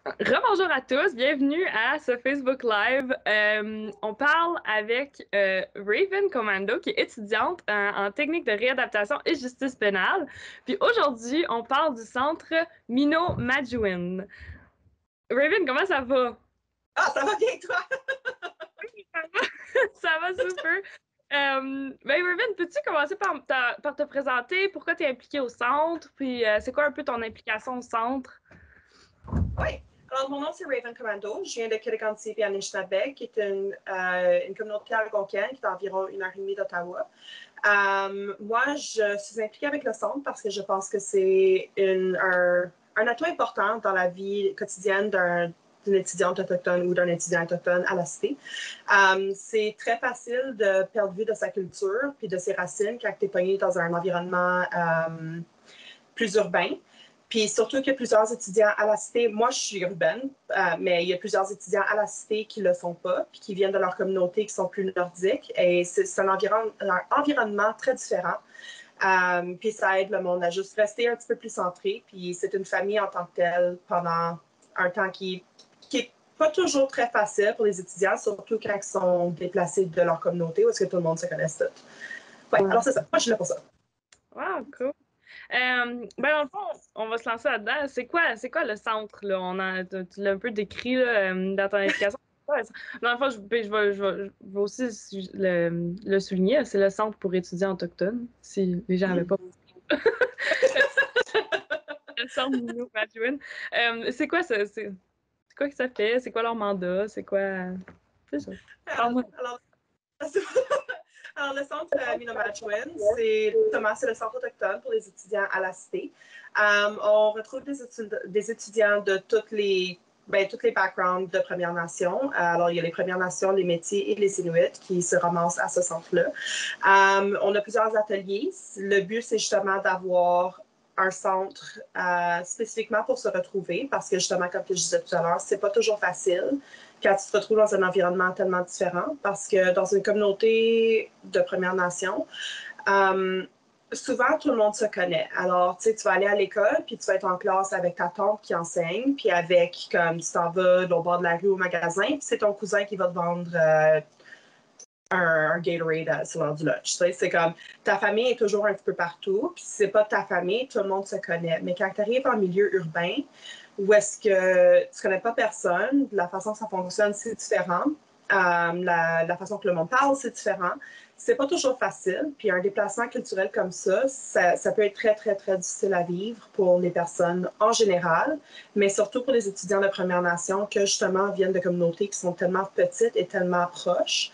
Rebonjour à tous, bienvenue à ce Facebook Live. On parle avec Raven Commando, qui est étudiante en technique de réadaptation et justice pénale. Puis aujourd'hui, on parle du centre Mino Majuin. Raven, comment ça va? Ah, ça va bien, toi? Ça va super. Raven, peux-tu commencer par te présenter? Pourquoi tu es impliquée au centre? Puis c'est quoi un peu ton implication au centre? Oui. Alors, mon nom, c'est Raven Commando. Je viens de Kirikansi et Anishinaabe, qui est une communauté algonquienne qui est à environ 1h30 d'Ottawa. Moi, je suis impliquée avec le centre parce que je pense que c'est un atout important dans la vie quotidienne d'une étudiante autochtone ou d'un étudiant autochtone à la cité. C'est très facile de perdre vue de sa culture puis de ses racines quand tu es pogné dans un environnement plus urbain. Puis surtout qu'il y a plusieurs étudiants à la cité. Moi, je suis urbaine, mais il y a plusieurs étudiants à la cité qui ne le sont pas, puis qui viennent de leur communauté qui sont plus nordiques. Et c'est un environnement très différent. Puis ça aide le monde à juste rester un petit peu plus centré. Puis c'est une famille en tant que telle pendant un temps qui est pas toujours très facile pour les étudiants, surtout quand ils sont déplacés de leur communauté, où est-ce que tout le monde se connaisse tout. Ouais, alors c'est ça. Moi, je suis là pour ça. Wow, cool. Dans le fond, on va se lancer là-dedans. C'est quoi le centre, là? Tu l'as un peu décrit là, dans ton explication. Ouais, dans le fond, je vais aussi le souligner, c'est le centre pour étudiants autochtones, si les gens n'avaient pas le centre Mino Majuin. C'est quoi ça? C'est quoi que ça fait? C'est quoi leur mandat? C'est quoi? C'est ça. Parle-moi. Alors, Alors, le centre Minomatchwin, c'est justement c'est le centre autochtone pour les étudiants à la cité. On retrouve des étudiants de toutes les backgrounds de Premières Nations. Alors, il y a les Premières Nations, les métiers et les Inuits qui se ramassent à ce centre-là. On a plusieurs ateliers. Le but, c'est justement d'avoir un centre spécifiquement pour se retrouver parce que justement, comme je disais tout à l'heure, c'est pas toujours facile quand tu te retrouves dans un environnement tellement différent parce que dans une communauté de Première Nation, souvent tout le monde se connaît. Alors, tu sais, tu vas aller à l'école, puis tu vas être en classe avec ta tante qui enseigne, puis avec, comme tu t'en vas au bord de la rue au magasin, puis c'est ton cousin qui va te vendre un Gatorade sur l'heure du lunch. C'est comme ta famille est toujours un petit peu partout, puis si c'est pas ta famille, tout le monde se connaît. Mais quand tu arrives en milieu urbain, où est-ce que tu connais pas personne, la façon que ça fonctionne, c'est différent. La façon que le monde parle, c'est différent. C'est pas toujours facile. Puis un déplacement culturel comme ça peut être très, très, très difficile à vivre pour les personnes en général, mais surtout pour les étudiants de Première Nation qui, justement, viennent de communautés qui sont tellement petites et tellement proches.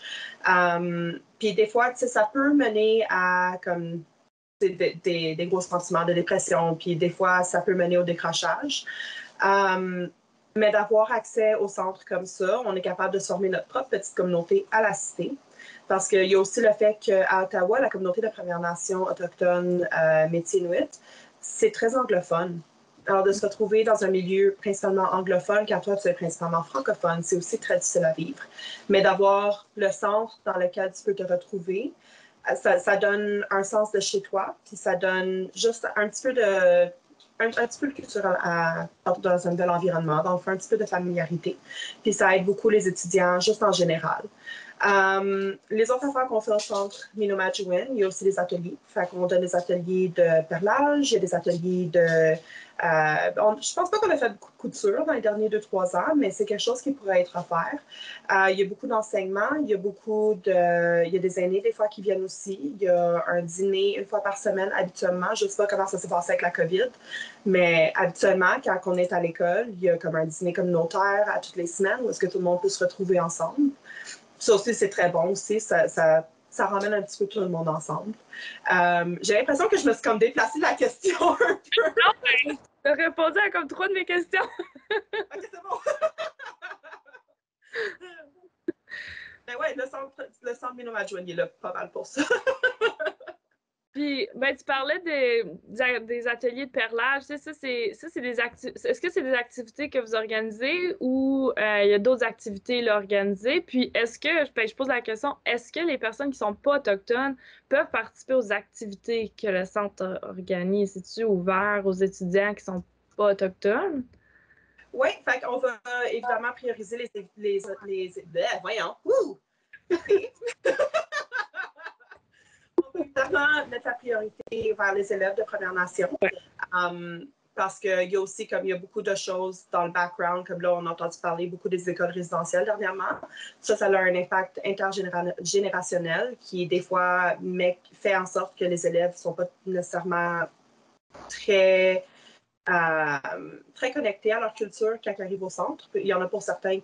Puis des fois, tu sais, ça peut mener à comme des gros sentiments de dépression, puis des fois, ça peut mener au décrochage. Mais d'avoir accès au centre comme ça, on est capable de se former notre propre petite communauté à la cité. Parce qu'il y a aussi le fait qu'à Ottawa, la communauté de Premières Nations autochtones Métis-Inuit, c'est très anglophone. Alors, de se retrouver dans un milieu principalement anglophone, quand toi, tu es principalement francophone, c'est aussi très difficile à vivre. Mais d'avoir le centre dans lequel tu peux te retrouver, ça donne un sens de chez toi, puis ça donne juste un petit peu de culturel dans un nouvel environnement, donc un petit peu de familiarité. Puis ça aide beaucoup les étudiants, juste en général. Les autres affaires qu'on fait au centre Minomajuin, il y a aussi des ateliers. Fait qu'on donne des ateliers de perlage, il y a des ateliers de... je pense pas qu'on a fait beaucoup de couture dans les derniers 2-3 ans, mais c'est quelque chose qui pourrait être offert. Il y a beaucoup d'enseignements, il y a des aînés des fois qui viennent aussi. Il y a un dîner une fois par semaine habituellement. Je ne sais pas comment ça s'est passé avec la COVID, mais habituellement, quand on est à l'école, il y a comme un dîner communautaire à toutes les semaines où est-ce que tout le monde peut se retrouver ensemble. Ça aussi, c'est très bon aussi. Ça ramène un petit peu tout le monde ensemble. J'ai l'impression que je me suis comme déplacée la question un peu. Non, ben, t'as répondu à comme 3 de mes questions. Ok, c'est bon. Mais ouais, le centre Minomajuin, il est là pas mal pour ça. Puis, tu parlais des ateliers de perlage. Tu sais, ça, c'est des Est-ce que c'est des activités que vous organisez ou il y a d'autres activités là, organisées? Puis, je pose la question, est-ce que les personnes qui sont pas autochtones peuvent participer aux activités que le centre organise? C'est-tu ouvert aux étudiants qui sont pas autochtones? Oui, fait qu'on va évidemment prioriser voyons, on va évidemment mettre la priorité vers les élèves de Première Nation. Parce qu'il y a aussi, comme il y a beaucoup de choses dans le background, comme là, on a entendu parler beaucoup des écoles résidentielles dernièrement. Ça a un impact intergénérationnel qui, des fois, fait en sorte que les élèves ne sont pas nécessairement très, très connectés à leur culture quand ils arrivent au centre. Il y en a pour certains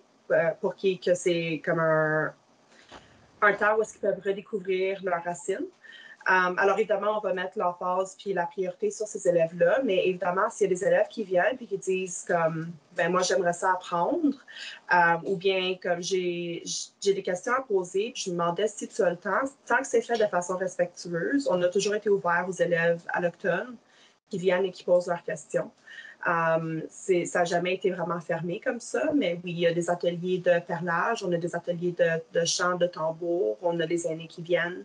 pour qui que c'est comme un temps où ils peuvent redécouvrir leurs racines. Alors, évidemment, on va mettre l'emphase puis la priorité sur ces élèves-là, mais évidemment, s'il y a des élèves qui viennent et qui disent comme, ben moi, j'aimerais ça apprendre, ou bien comme j'ai des questions à poser, puis je me demandais si tu as le temps, tant que c'est fait de façon respectueuse, on a toujours été ouvert aux élèves allochtones qui viennent et qui posent leurs questions. Ça n'a jamais été vraiment fermé comme ça, mais oui, il y a des ateliers de perlage, on a des ateliers de chant de tambour, on a des aînés qui viennent.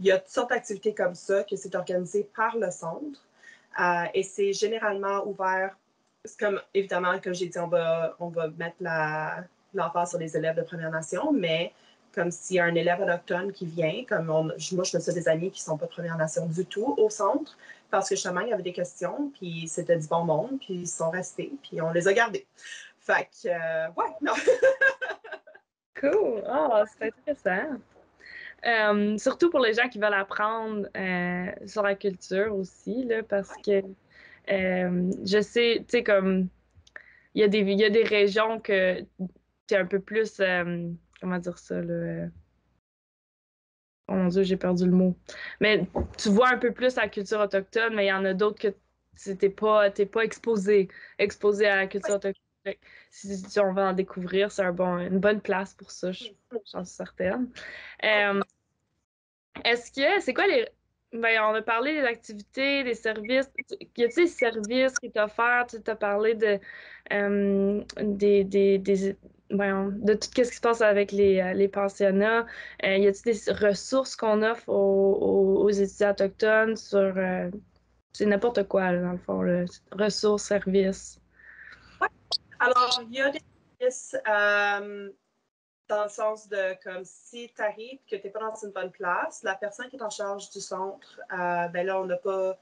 Il y a toutes sortes d'activités comme ça que c'est organisé par le centre et c'est généralement ouvert. Comme, évidemment, comme j'ai dit, on va mettre l'emphase sur les élèves de Première Nation, mais comme s'il y a un élève autochtone qui vient, comme moi, je me suis des amis qui ne sont pas de Première Nation du tout au centre, parce que justement, il y avait des questions, puis c'était du bon monde, puis ils sont restés, puis on les a gardés. Fait que, ouais, non. Cool! Ah, c'est intéressant. Surtout pour les gens qui veulent apprendre sur la culture aussi, là, parce que je sais, tu sais, comme il y a des régions que c'est un peu plus, comment dire ça, là, oh mon Dieu, j'ai perdu le mot. Mais tu vois un peu plus la culture autochtone, mais il y en a d'autres que t'es pas exposé à la culture autochtone. Fait que si on va en découvrir, c'est une bonne place pour ça, j'en suis certaine. Euh, c'est quoi les. Ben, on a parlé des activités, des services. Y a-t-il des services qui t'ont offert? Tu as parlé de tout ce qui se passe avec les pensionnats. Y a-t-il des ressources qu'on offre aux étudiants autochtones sur. C'est n'importe quoi, là, dans le fond, là. Ressources, services. Alors, il y a des services dans le sens de comme si tu arrives et que tu n'es pas dans une bonne place, la personne qui est en charge du centre, ben là, on n'a pas.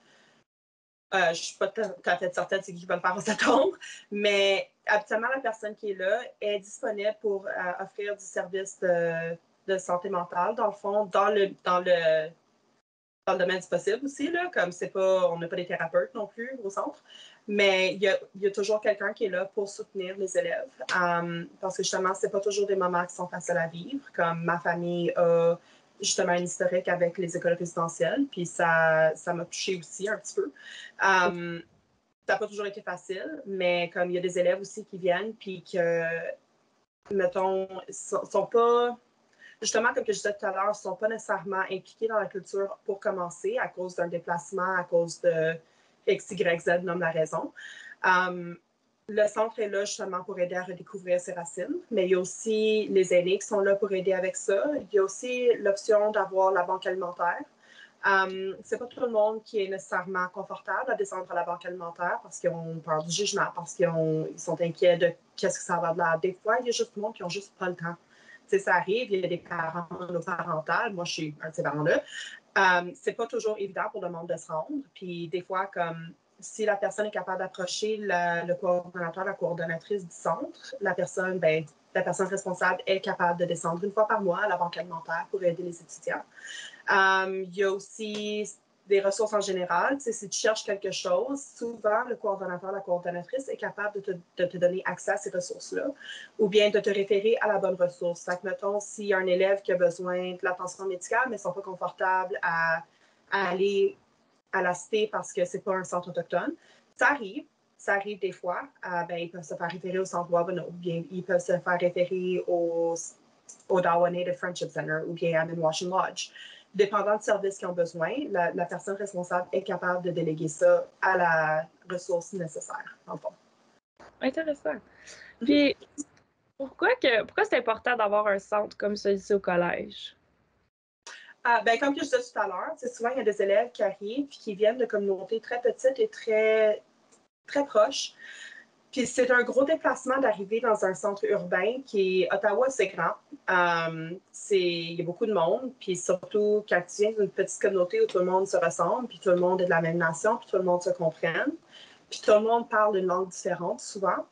Je ne suis pas tout à fait certaine c'est qui va le faire en septembre, mais habituellement, la personne qui est là est disponible pour offrir du service de santé mentale, dans le fond, dans le domaine du possible aussi, là, comme c'est pas, on n'a pas des thérapeutes non plus au centre, mais il y a toujours quelqu'un qui est là pour soutenir les élèves, parce que justement, c'est pas toujours des moments qui sont faciles à vivre, comme ma famille a justement un historique avec les écoles résidentielles, puis ça m'a touchée aussi un petit peu. Ça n'a pas toujours été facile, mais comme il y a des élèves aussi qui viennent, puis que, mettons, sont pas justement, comme je disais tout à l'heure, ne sont pas nécessairement impliqués dans la culture pour commencer à cause d'un déplacement, à cause de X, Y, Z, nomme la raison. Le centre est là justement pour aider à redécouvrir ses racines, mais il y a aussi les aînés qui sont là pour aider avec ça. Il y a aussi l'option d'avoir la banque alimentaire. C'est pas tout le monde qui est nécessairement confortable à descendre à la banque alimentaire parce qu'ils ont peur du jugement, parce qu'ils sont inquiets de qu'est-ce que ça va de là. Des fois, il y a juste du monde qui n'ont juste pas le temps. T'sais, ça arrive, il y a des parents monoparentales, moi je suis un de ces parents-là. C'est pas toujours évident pour le monde de se rendre. Puis des fois, comme si la personne est capable d'approcher le coordonnateur, la coordonnatrice du centre, la personne responsable est capable de descendre une fois par mois à la banque alimentaire pour aider les étudiants. Il y a aussi des ressources en général. Si tu cherches quelque chose, souvent le coordonnateur, la coordonnatrice est capable de te donner accès à ces ressources-là ou bien de te référer à la bonne ressource. Fait que, mettons, s'il y a un élève qui a besoin de l'attention médicale, mais ne sont pas confortables à aller à la cité parce que c'est pas un centre autochtone, ça arrive. Ça arrive des fois. Ben, ils peuvent se faire référer au centre Wabano ou bien ils peuvent se faire référer au Dawa Native Friendship Center ou bien à Minwashin Lodge. Dépendant du service qu'ils ont besoin, la personne responsable est capable de déléguer ça à la ressource nécessaire, en fond. Intéressant. Puis, pourquoi c'est important d'avoir un centre comme celui-ci au collège? Ben, comme je disais tout à l'heure, souvent il y a des élèves qui arrivent et qui viennent de communautés très petites et très, très proches. Puis c'est un gros déplacement d'arriver dans un centre urbain qui est Ottawa, c'est grand. Il y a beaucoup de monde, puis surtout quand tu viens d'une petite communauté où tout le monde se ressemble, puis tout le monde est de la même nation, puis tout le monde se comprenne, puis tout le monde parle une langue différente souvent.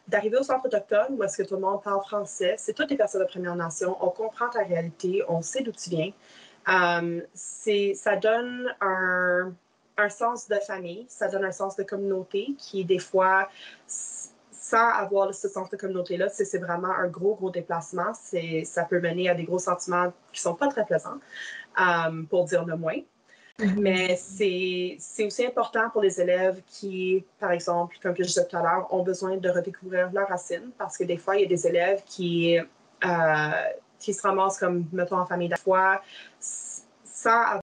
D'arriver au centre autochtone où est-ce que tout le monde parle français, c'est toutes les personnes de Première Nation, on comprend ta réalité, on sait d'où tu viens. Ça donne un sens de famille, ça donne un sens de communauté qui, des fois, sans avoir ce sens de communauté-là, c'est vraiment un gros déplacement. Ça peut mener à des gros sentiments qui sont pas très plaisants, pour dire le moins. Mais c'est aussi important pour les élèves qui, par exemple, comme je disais tout à l'heure, ont besoin de redécouvrir leurs racines parce que des fois, il y a des élèves qui se ramassent comme, mettons, en famille d'affaires sans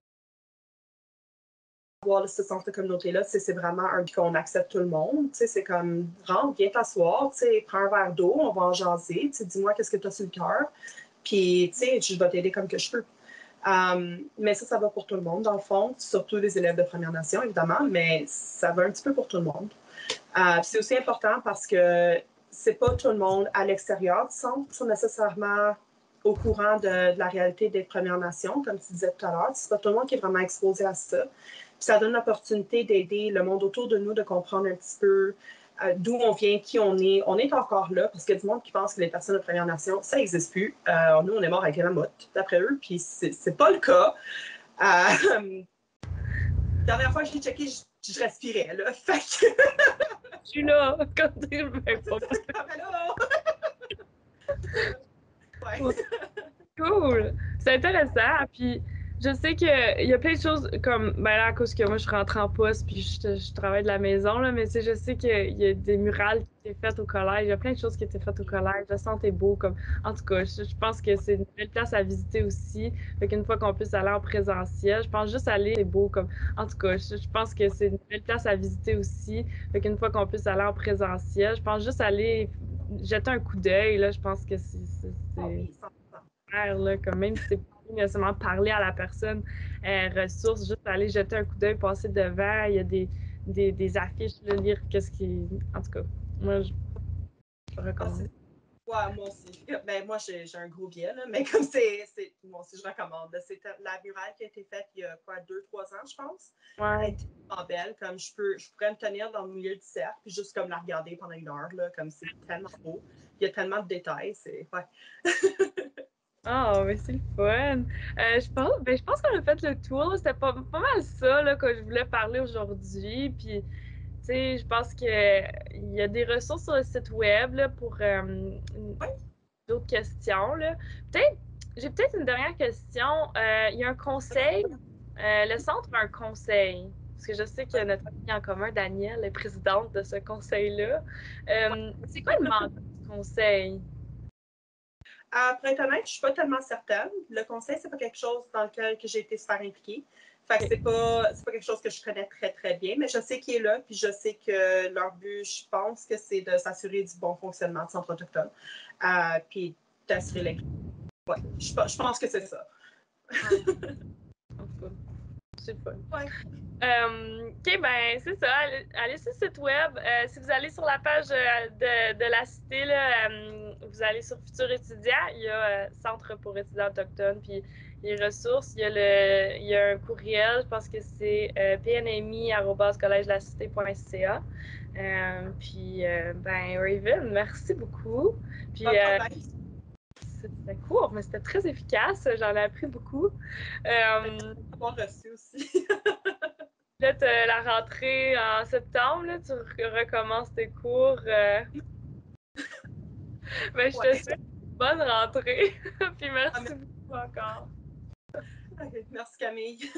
avoir ce sens de communauté-là. C'est vraiment un qu'on accepte tout le monde. C'est comme, rentre, viens t'asseoir, prends un verre d'eau, on va en jaser, dis-moi qu'est-ce que tu as sur le cœur, puis je vais t'aider comme que je peux. Mais ça va pour tout le monde, dans le fond, surtout les élèves de Première Nation, évidemment, mais ça va un petit peu pour tout le monde. C'est aussi important parce que c'est pas tout le monde à l'extérieur du centre qui sont nécessairement au courant de la réalité des Premières Nations, comme tu disais tout à l'heure. C'est pas tout le monde qui est vraiment exposé à ça. Puis ça donne l'opportunité d'aider le monde autour de nous de comprendre un petit peu d'où on vient, qui on est. On est encore là parce qu'il y a du monde qui pense que les personnes de Première Nation, ça n'existe plus. Nous, on est mort avec la motte, d'après eux, puis c'est pas le cas. La dernière fois que j'ai checké, je respirais, là. Fait que... Je suis là, quand tu veux pas. Ouais. Cool! C'est intéressant. Puis je sais qu'il y a plein de choses comme, ben là, à cause que moi, je rentre en poste puis je travaille de la maison, là, mais je sais qu'il y a des murales qui étaient faites au collège. Il y a plein de choses qui étaient faites au collège. Le centre est beau. Comme... En tout cas, je pense que c'est une belle place à visiter aussi. Fait qu'une fois qu'on puisse aller en présentiel, je pense juste aller, c'est beau. Comme... En tout cas, je pense que c'est une belle place à visiter aussi. Fait qu'une fois qu'on puisse aller en présentiel, je pense juste aller jeter un coup d'œil. Là, je pense que c'est... Là, comme même si c'est pas nécessairement parler à la personne ressource, juste aller jeter un coup d'œil, passer devant, il y a des affiches, là, lire qu'est-ce qui. En tout cas, moi, je recommande. Ouais, moi aussi. Ben, moi, j'ai un gros biais, là, mais comme moi aussi, je recommande. C'est la murale qui a été faite il y a quoi, 2-3 ans, je pense. Elle Ouais. est tellement belle, comme je pourrais me tenir dans le milieu du cercle, puis juste comme la regarder pendant une heure, là, comme c'est tellement beau. Il y a tellement de détails, ouais. Ah, mais c'est le fun. Je pense qu'on a fait le tour. C'était pas mal ça là, que je voulais parler aujourd'hui. Puis, tu sais, je pense qu'il y a des ressources sur le site web là, pour d'autres questions. Là. J'ai peut-être une dernière question. Il y a un conseil. Le centre a un conseil. Parce que je sais que notre amie en commun, Danielle, est présidente de ce conseil-là. C'est quoi le mandat du conseil? Pour être honnête, je suis pas tellement certaine. Le conseil, c'est pas quelque chose dans lequel j'ai été super impliquée. Fait que c'est pas quelque chose que je connais très bien, mais je sais qu'il est là, puis je sais que leur but, je pense que c'est de s'assurer du bon fonctionnement du centre autochtone, puis d'assurer l'inclusion. Ouais, je pense que c'est ça. C'est le fun. Ouais. OK, ben c'est ça. Allez sur le site web. Si vous allez sur la page de la cité, là, vous allez sur Futur étudiant. Il y a Centre pour étudiants autochtones, puis les ressources. Il y a un courriel, je pense que c'est pnmi@collegelacité.ca. Ben Raven, merci beaucoup. Puis c'était court, mais c'était très efficace. J'en ai appris beaucoup. Avoir reçu aussi. Là, tu la rentrée en septembre, là, tu recommences tes cours. Ben, je te Ouais. souhaite une bonne rentrée. Puis merci beaucoup encore. Okay, merci Camille.